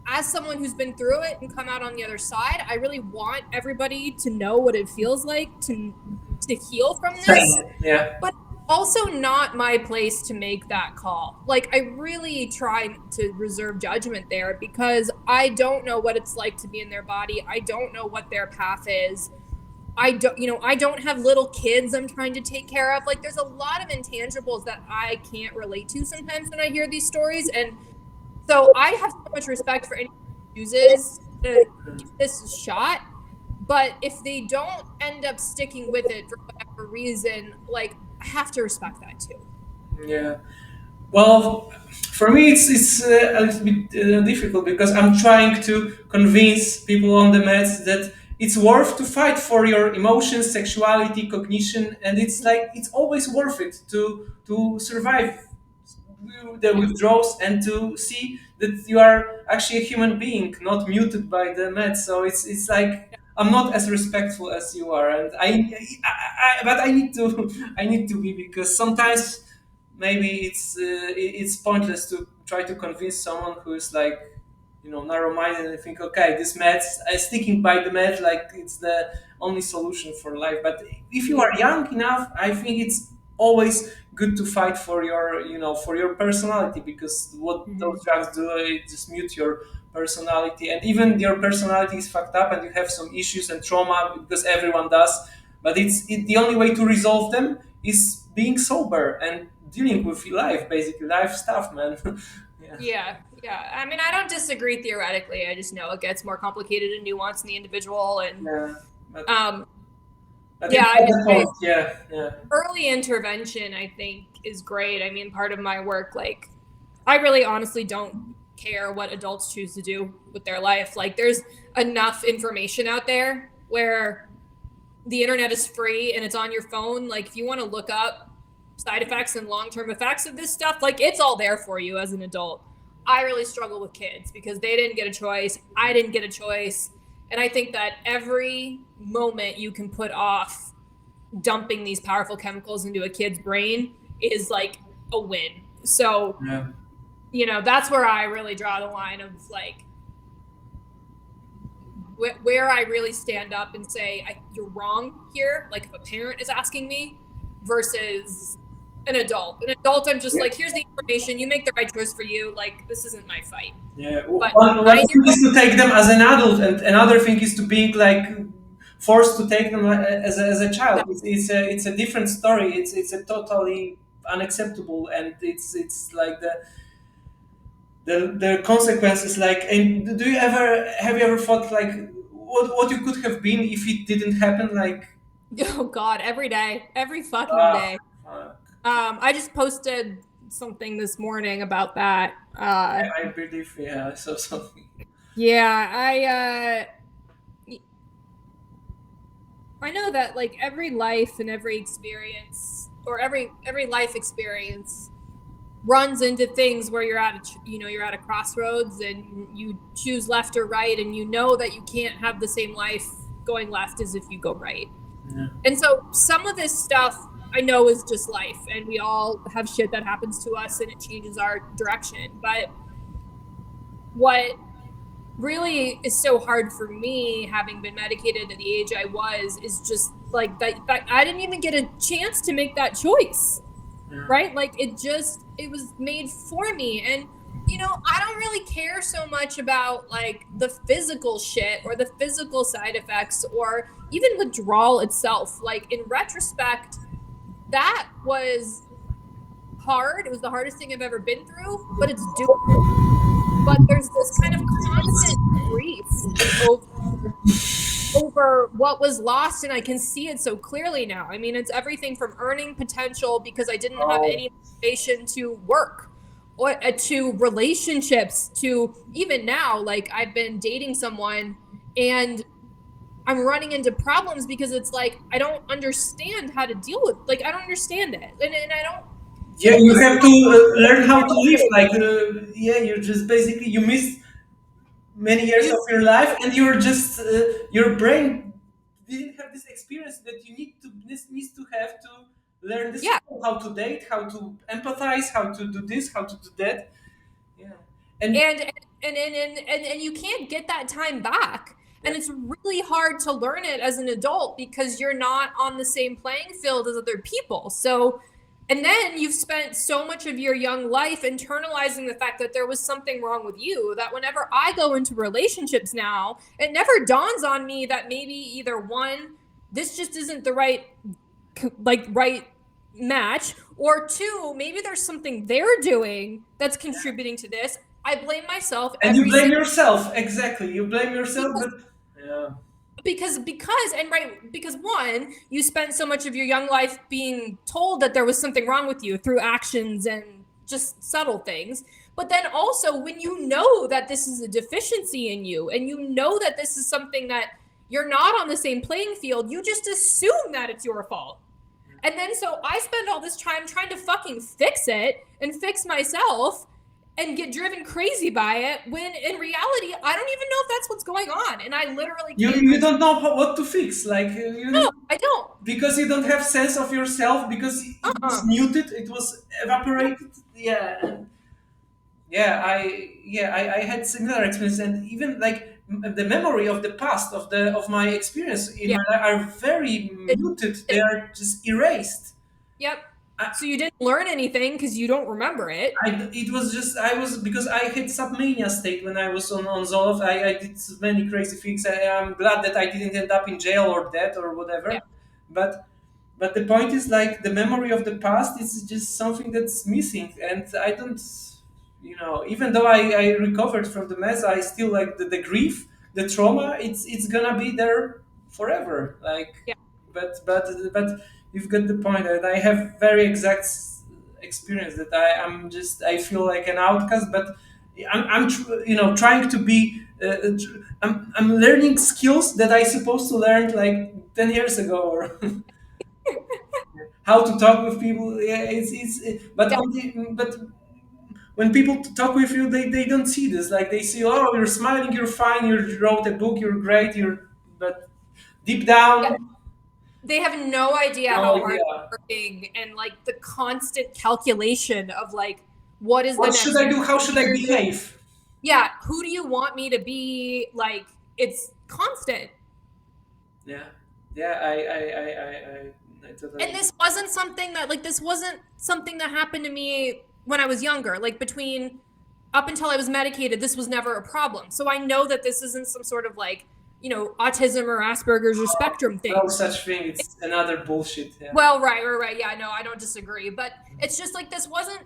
as someone who's been through it and come out on the other side, I really want everybody to know what it feels like to heal from this. Same. Yeah. But also not my place to make that call. Like, I really try to reserve judgment there because I don't know what it's like to be in their body. I don't know what their path is. I don't have little kids I'm trying to take care of. Like, there's a lot of intangibles that I can't relate to sometimes when I hear these stories. And so I have so much respect for anyone who chooses to give this a shot. But if they don't end up sticking with it for whatever reason, like, I have to respect that too. Yeah. Well, for me, it's a little bit difficult because I'm trying to convince people on the meds that it's worth to fight for your emotions, sexuality, cognition, and it's like it's always worth it to survive the Yeah. withdrawals and to see that you are actually a human being, not muted by the meds. So it's like I'm not as respectful as you are, and but I need to I need to be, because sometimes maybe it's pointless to try to convince someone who is like narrow-minded and think, okay, this meds, sticking by the med, like it's the only solution for life. But if you are young enough, I think it's always good to fight for your for your personality, because what Mhm. those drugs do, it just mute your personality, and even your personality is fucked up and you have some issues and trauma, because everyone does. But the only way to resolve them is being sober and dealing with life, basically life stuff, man. Yeah. Yeah, yeah. I mean, I don't disagree theoretically. I just know it gets more complicated and nuanced in the individual. And Yeah, but um, it's yeah, I not mean, the fault. Yeah, yeah, early intervention, I think, is great. I mean, part of my work, like, I really honestly don't care what adults choose to do with their life. Like, there's enough information out there where the internet is free and it's on your phone. Like, if you want to look up side effects and long-term effects of this stuff, like, it's all there for you as an adult. I really struggle with kids because they didn't get a choice. I didn't get a choice. And I think that every moment you can put off dumping these powerful chemicals into a kid's brain is like a win. So, yeah. that's where I really draw the line of like where I really stand up and say, you're wrong here. Like if a parent is asking me versus an adult. An adult, I'm just Yeah. like, here's the information. You make the right choice for you. Like, this isn't my fight. Yeah, But one nine thing year is to take them as an adult, and another thing is to being like forced to take them as a child. old, It's a different story. It's a totally unacceptable, and it's like the consequences. Like, and do you ever have you ever thought like what you could have been if it didn't happen? Like, oh God, every day, every fucking uh, day. uh, I just posted something this morning about that. I believe, yeah, I saw something. Yeah, I know that like every life and every experience or every life experience runs into things where you're at a crossroads and you choose left or right and you know that you can't have the same life going left as if you go right. Yeah. And so some of this stuff I know is just life and we all have shit that happens to us and it changes our direction. But what really is so hard for me having been medicated at the age I was is just like that I didn't even get a chance to make that choice, Yeah. right? Like it was made for me. And I don't really care so much about like the physical shit or the physical side effects or even withdrawal itself. Like in retrospect, that was hard. It was the hardest thing I've ever been through, but it's doable. But there's this kind of constant grief over what was lost, and I can see it so clearly now. I mean, it's everything from earning potential because I didn't have Oh, any motivation to work, or to relationships, to even now, like I've been dating someone and I'm running into problems because it's like I don't understand how to deal with, like I don't understand it, and I don't yeah, feel you the have to learn how to live. Like, yeah, you're just basically you missed many years you of your life, and you're just your brain didn't have this experience that you needs to have to learn this yeah. how to date, how to empathize, how to do this, how to do that. Yeah, and And you can't get that time back, and it's really hard to learn it as an adult because you're not on the same playing field as other people. So and then you've spent so much of your young life internalizing the fact that there was something wrong with you that whenever I go into relationships now, it never dawns on me that maybe either one, this just isn't the right match, or two, maybe there's something they're doing that's contributing to this. I blame myself you every blame single yourself, exactly. You blame yourself, because but yeah, because one, you spent so much of your young life being told that there was something wrong with you through actions and just subtle things. But then also when you know that this is a deficiency in you and you know that this is something that you're not on the same playing field, you just assume that it's your fault. And then so I spend all this time trying to fucking fix it and fix myself and get driven crazy by it when in reality I don't even know if that's what's going on, and I literally can't you don't know what to fix. Like, no, I don't. because you don't have sense of yourself, because it was Uh-uh. muted, it was Yep. evaporated. Yeah, I had similar experience, and even like the memory of the past of my experience in Yeah. my life are very It, muted. They it, are just erased. yep. I, So you didn't learn anything because you don't remember it. it was just I was because I had submania state when I was on Zoloft. I did many crazy things. I'm glad that I didn't end up in jail or dead or Yeah. whatever, but but the point is like the memory of the past is just something that's missing, and I don't, even though I recovered from the mess, I still like the grief, the trauma. It's gonna be there forever. Like, Yeah. but you've got the point, and I have very exact experience that I feel like an outcast, but trying to be. I'm learning skills that I supposed to learn like 10 years ago, or how to talk with people. Yeah, but Yeah. but when people talk with you, they don't see this. Like they see, oh, you're smiling, you're fine, you wrote a book, you're great, but deep Yeah. down, They have no idea no how hard idea. you're working, and like the constant calculation of like what is the What should next I do? How should I interview? behave? Yeah, who do you want me to be? Like it's constant. Yeah, yeah. I And totally. this wasn't something that happened to me when I was younger. Like between up until I was medicated, this was never a problem. So I know that this isn't some sort of like, autism or Asperger's or spectrum No thing. such thing. It's another bullshit. Yeah. Well, right. Yeah, no, I don't disagree. But it's just like this wasn't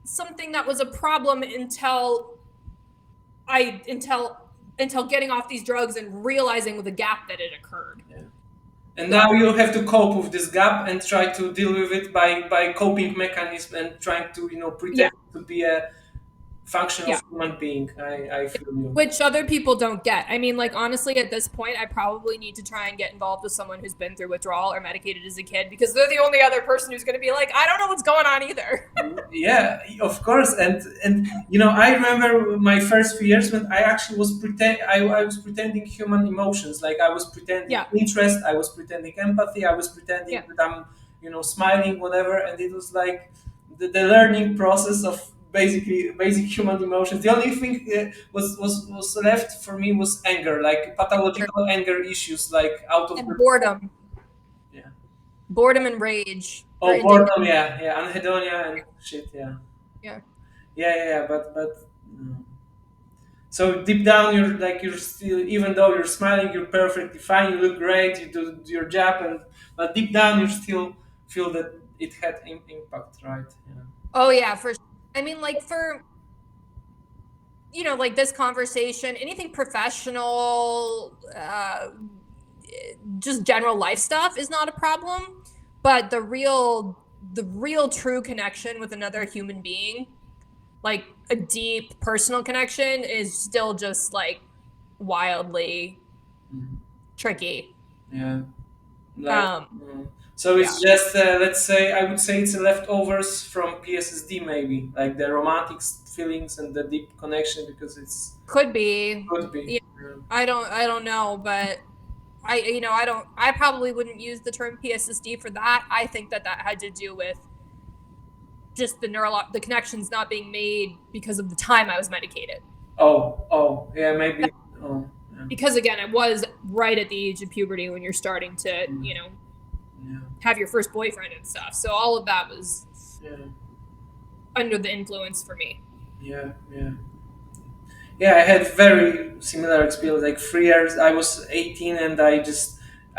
something that was a problem I until getting off these drugs and realizing the gap that it occurred. Yeah. And now So you have to cope with this gap and try to deal with it by coping mechanism and trying to yeah, pretend to be a functional yeah. human being. I feel you. Which other people don't get. I mean, like honestly, at this point, I probably need to try and get involved with someone who's been through withdrawal or medicated as a kid because they're the only other person who's going to be like, I don't know what's going on either. Yeah, of course. And I remember my first few years when I actually I was pretending human emotions. Like I was pretending Yeah, interest, I was pretending empathy, I was pretending yeah. that I'm smiling, whatever. And it was like the learning process of basically basic human emotions. The only thing was left for me was anger, like pathological anger issues, like out of And the. boredom, Yeah. boredom and rage or Oh, indignation. boredom, yeah, anhedonia and shit, yeah. Yeah, Yeah, but mm. So deep down you're still, even though you're smiling, you're perfectly fine, you look great, you do your job, and but deep down you still feel that it had impact, right? Yeah. oh yeah, for sure. I mean, like for like this conversation, anything professional, just general life stuff is not a problem, but the real true connection with another human being, like a deep personal connection, is still just like wildly Mhm. tricky. Yeah. Like, Um, so yeah, it's just let's say I would say it's leftovers from PSSD, maybe like the romantic feelings and the deep connection, because it's could be. could be. Yeah, I don't know, but I probably wouldn't use the term PSSD for that. I think that had to do with just the connections not being made because of the time I was medicated. Oh, yeah, maybe. Oh, yeah, Because again, I was right at the age of puberty when you're starting to, yeah, have your first boyfriend and stuff. So all of that was yeah, under the influence for me. yeah. Yeah, I had very similar experience. Like 3 years, I was 18, and I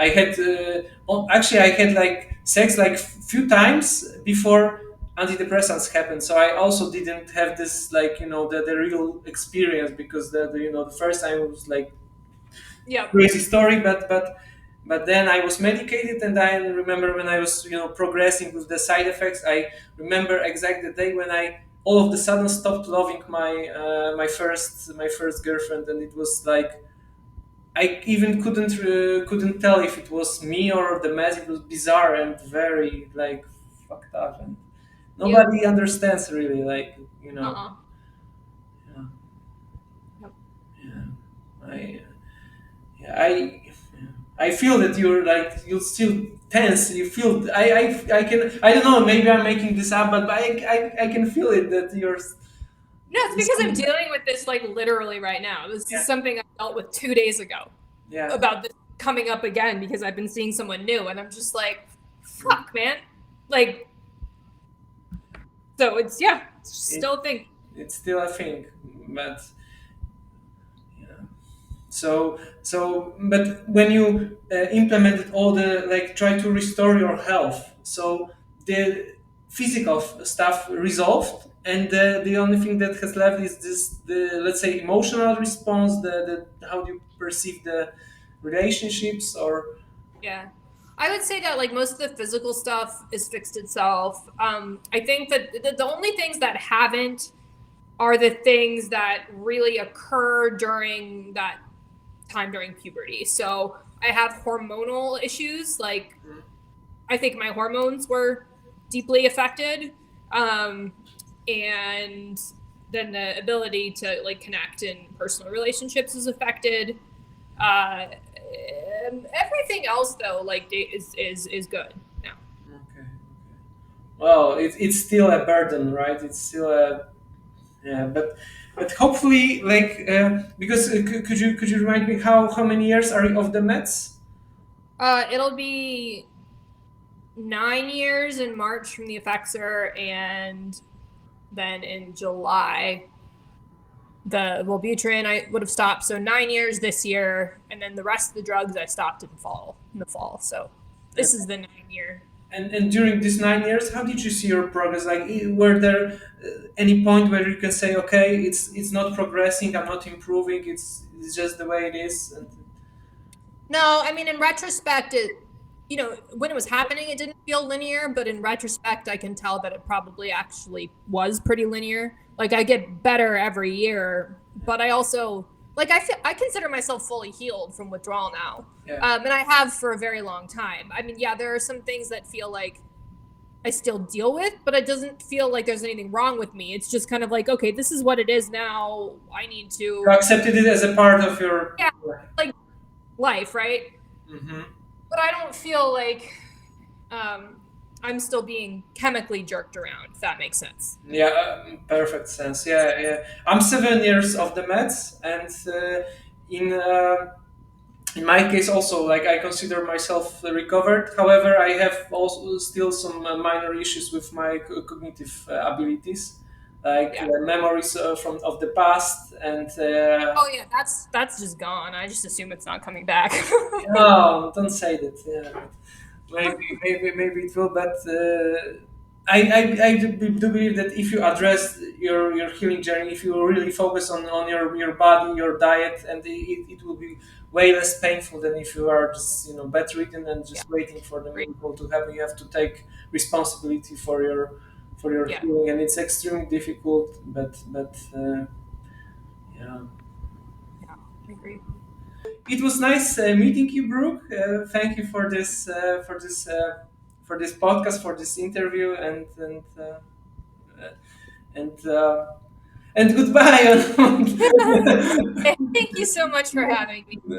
had actually I had like sex like few times before antidepressants happened. So I also didn't have this like the real experience, because the first time was like Yep. crazy story, but then I was medicated, and I remember when I was progressing with the side effects. I remember exactly the day when I all of the sudden stopped loving my first girlfriend, and it was like I even couldn't tell if it was me or the mess. It was bizarre and very like fucked up, and Yep. nobody understands really, like Uh-uh. yeah, Yep. yeah. I Yeah, I feel that you're still tense. You feel I can I don't know. Maybe I'm making this up, but I can feel it that you're. No, it's because I'm dealing with this like literally right now. This Yeah, is something I dealt with 2 days ago yeah, about this coming up again because I've been seeing someone new, and I'm just like, fuck, man. Like, so it's it, still a thing. it's still a thing, but yeah, But when you implemented all the, like, try to restore your health, so the physical stuff resolved, and the only thing that has left is this, the, let's say, emotional response, the how do you perceive the relationships, or Yeah. I would say that like most of the physical stuff is fixed itself. I think that the only things that haven't are the things that really occur during that time during puberty. So I have hormonal issues. Like I think my hormones were deeply affected. Um, and then the ability to like connect in personal relationships is affected. Everything else though, like is good now. okay, okay. Well, it's still a burden, right? It's still a, yeah, but hopefully, like, because could you remind me how many years are you of the meds? It'll be 9 years in March from the Effexor, and then in July the Wellbutrin I would have stopped. So 9 years this year, and then the rest of the drugs I stopped in the fall. So this is the 9 year. And during these 9 years, how did you see your progress? Like, were there any point where you can say, okay, it's not progressing, I'm not improving, it's just the way it is? And No, I mean, in retrospect, when it was happening, it didn't feel linear, but in retrospect, I can tell that it probably actually was pretty linear. Like I get better every year, but I also like I consider myself fully healed from withdrawal now, yeah, and I have for a very long time. I mean, yeah, there are some things that feel like I still deal with, but it doesn't feel like there's anything wrong with me. It's just kind of like, okay, this is what it is now. I need you to, accepted it as a part of your. yeah, like life, right? Mhm. But I don't feel like um, I'm still being chemically jerked around, if that makes sense. Yeah, perfect sense. Yeah, yeah. I'm 7 years of the meds, and in in my case also, like, I consider myself recovered. However, I have also still some minor issues with my cognitive abilities, like Yeah. memories from of the past, and Oh yeah, that's just gone. I just assume it's not coming back. no, don't say that. Yeah, maybe it will, but I do believe that if you address your healing journey, if you really focus on your body, your diet, and it will be way less painful than if you are just, bedridden and Yeah. just waiting for the Great. miracle to happen. You have to take responsibility for your Yeah. healing, and it's extremely difficult. But yeah. Yeah. I agree. It was nice meeting you, Brooke. Thank you for this podcast, for this interview, and and goodbye. Thank you so much for having me.